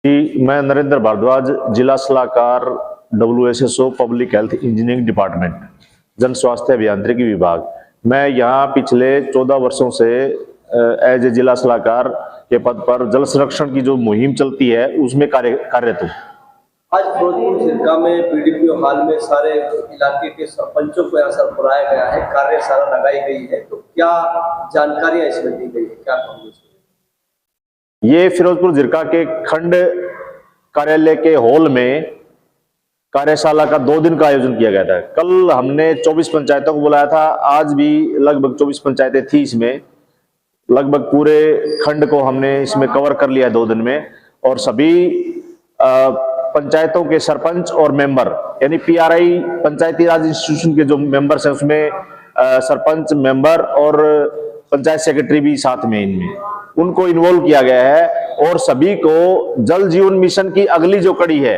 जी, मैं नरेंद्र भारद्वाज, जिला सलाहकार WSSO public health engineering department, जन स्वास्थ्य अभियांत्रिकी विभाग। मैं यहाँ पिछले 14 वर्षों से एज ए जिला सलाहकार के पद पर जल संरक्षण की जो मुहिम चलती है उसमें कार्यरत हूँ। आज फिरोजपुर जिला में PDPO हॉल में सारे इलाके के सरपंचों को यहाँ सर बुलाया गया है, कार्यशाला लगाई गई है, तो क्या जानकारियां इसमें दी गई है, क्या कहोगे? ये फिरोजपुर जिला के खंड कार्यालय के हॉल में कार्यशाला का 2 दिन का आयोजन किया गया था। कल हमने 24 पंचायतों को बुलाया था, आज भी लगभग 24 पंचायतें थी इसमें। लगभग पूरे खंड को हमने इसमें कवर कर लिया 2 दिन में, और सभी पंचायतों के सरपंच और मेंबर यानी PRI पंचायती राज इंस्टीट्यूशन के जो मेंबर्स हैं उसमें सरपंच, मेंबर और पंचायत सेक्रेटरी भी साथ में, इनमें उनको इन्वॉल्व किया गया है और सभी को जल जीवन मिशन की अगली जो कड़ी है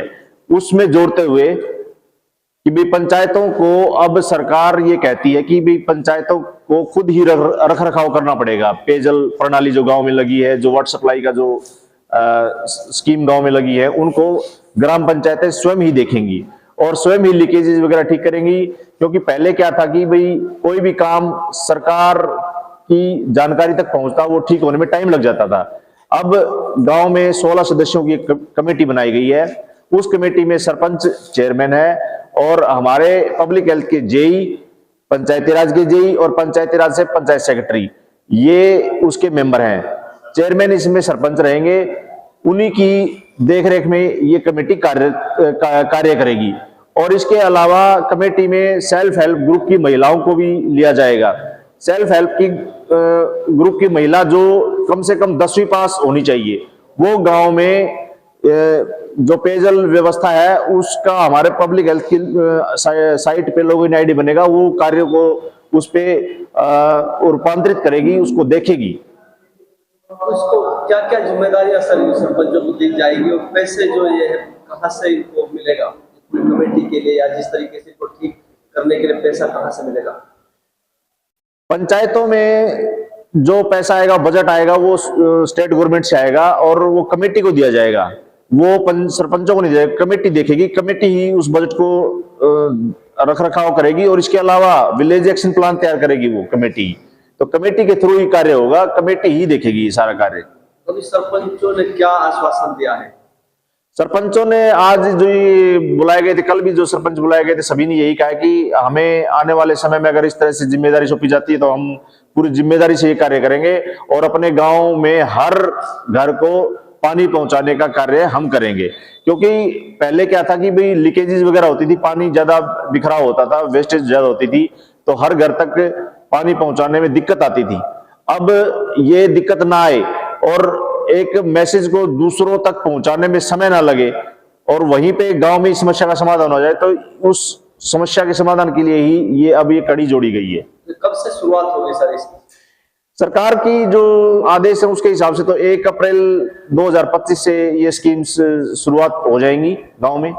उसमें जोड़ते हुए कि भाई पंचायतों को अब सरकार ये कहती है कि भाई पंचायतों को खुद ही रख रखाव करना पड़ेगा। पेयजल प्रणाली जो गांव में लगी है, जो वाटर सप्लाई का जो स्कीम गांव में लगी है, उनको ग्राम पंचायतें स्वयं ही देखेंगी और स्वयं ही लीकेजेस वगैरह ठीक करेंगी। क्योंकि पहले क्या था कि भाई कोई भी काम सरकार की जानकारी तक पहुंचता, वो ठीक होने में टाइम लग जाता था। अब गांव में 16 सदस्यों की कमेटी बनाई गई है। उस कमेटी में सरपंच चेयरमैन है और हमारे पब्लिक हेल्थ के जेई, पंचायती राज के जेई और पंचायती राज से पंचायत सेक्रेटरी, ये उसके मेंबर हैं। चेयरमैन इसमें सरपंच रहेंगे, उन्हीं की देखरेख में ये कमेटी कार्य करेगी। और इसके अलावा कमेटी में सेल्फ हेल्प ग्रुप की महिलाओं को भी लिया जाएगा। सेल्फ हेल्प की ग्रुप की महिला जो कम से कम 10वीं पास होनी चाहिए, वो गांव में जो पेयजल व्यवस्था है उसका हमारे पब्लिक हेल्थ की साइट पे लॉगिन ID बनेगा, वो कार्य को उस पे रूपांतरित करेगी, उसको देखेगी। उसको क्या क्या जिम्मेदारियां सरपंचों को दी जाएगी और पैसे जो ये है कहाँ से इनको मिलेगा कमेटी के लिए, या जिस तरीके से इसको ठीक करने के लिए पैसा कहाँ से मिलेगा? पंचायतों में जो पैसा आएगा, बजट आएगा, वो स्टेट गवर्नमेंट से आएगा और वो कमेटी को दिया जाएगा। वो सरपंचों को नहीं जाएगा, कमेटी देखेगी। कमेटी ही उस बजट को रख रखाव करेगी और इसके अलावा विलेज एक्शन प्लान तैयार करेगी वो कमेटी। तो कमेटी के थ्रू ही कार्य होगा, कमेटी ही देखेगी सारा कार्य। तो सरपंचों ने क्या आश्वासन दिया है? सरपंचों ने आज जो बुलाए गए थे, कल भी जो सरपंच बुलाए गए थे, सभी ने यही कहा कि हमें आने वाले समय में अगर इस तरह से जिम्मेदारी सौंपी जाती है तो हम पूरी जिम्मेदारी से ये कार्य करेंगे और अपने गांव में हर घर को पानी पहुंचाने का कार्य हम करेंगे। क्योंकि पहले क्या था कि भाई लीकेजेस वगैरह होती थी, पानी ज्यादा बिखराव होता था, वेस्टेज ज्यादा होती थी, तो हर घर तक पानी पहुंचाने में दिक्कत आती थी। अब ये दिक्कत ना आए और एक मैसेज को दूसरों तक पहुंचाने में समय ना लगे और वहीं पे गांव में इस समस्या का समाधान हो जाए, तो उस समस्या के समाधान के लिए ही ये अब ये कड़ी जोड़ी गई है। कब से शुरुआत होगी सर इसकी? सरकार की जो आदेश है उसके हिसाब से तो 1 अप्रैल 2025 से ये स्कीम्स शुरुआत हो जाएंगी गांव में।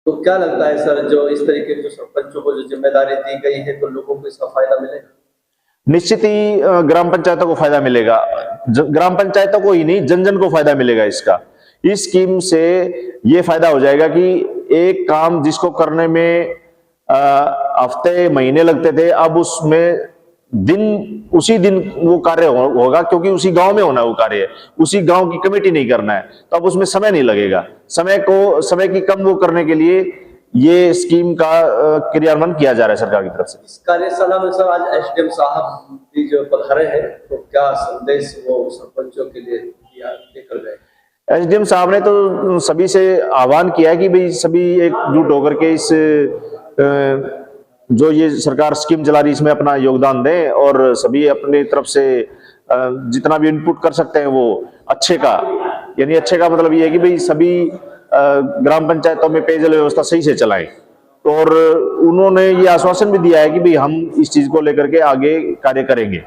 तो क्या लगता है सर, जो इस तरीके के सरपंचों को जो जिम्मेदारी दी गई है, तो लोगों को इसका फायदा मिलेगा? निश्चित ही ग्राम पंचायतों को फायदा मिलेगा। ग्राम पंचायतों को ही नहीं, जन जन को फायदा मिलेगा इसका। इस स्कीम से ये फायदा हो जाएगा कि एक काम जिसको करने में हफ्ते महीने लगते थे, अब उसमें उसी दिन वो कार्य होगा, क्योंकि उसी गांव में होना वो कार्य है, उसी गांव की कमेटी नहीं करना है, तो अब उसमें समय नहीं लगेगा। समय की कम वो करने के लिए ये स्कीम का क्रियान्वयन किया जा रहा है सरकार की तरफ से। इस कार्यशाला में सर आज SDM साहब भी जो पधारे हैं, तो क्या संदेश वो सरपंचों के लिए लेकर गए? SDM साहब ने तो सभी से आह्वान किया कि भाई सभी एकजुट होकर के इस जो ये सरकार स्कीम चला रही इसमें अपना योगदान दें और सभी अपनी तरफ से जितना भी इनपुट कर सकते हैं वो अच्छे का, यानी अच्छे का मतलब ये है कि भाई सभी ग्राम पंचायतों में पेयजल व्यवस्था सही से चलाएं। और उन्होंने ये आश्वासन भी दिया है कि भाई हम इस चीज को लेकर के आगे कार्य करेंगे।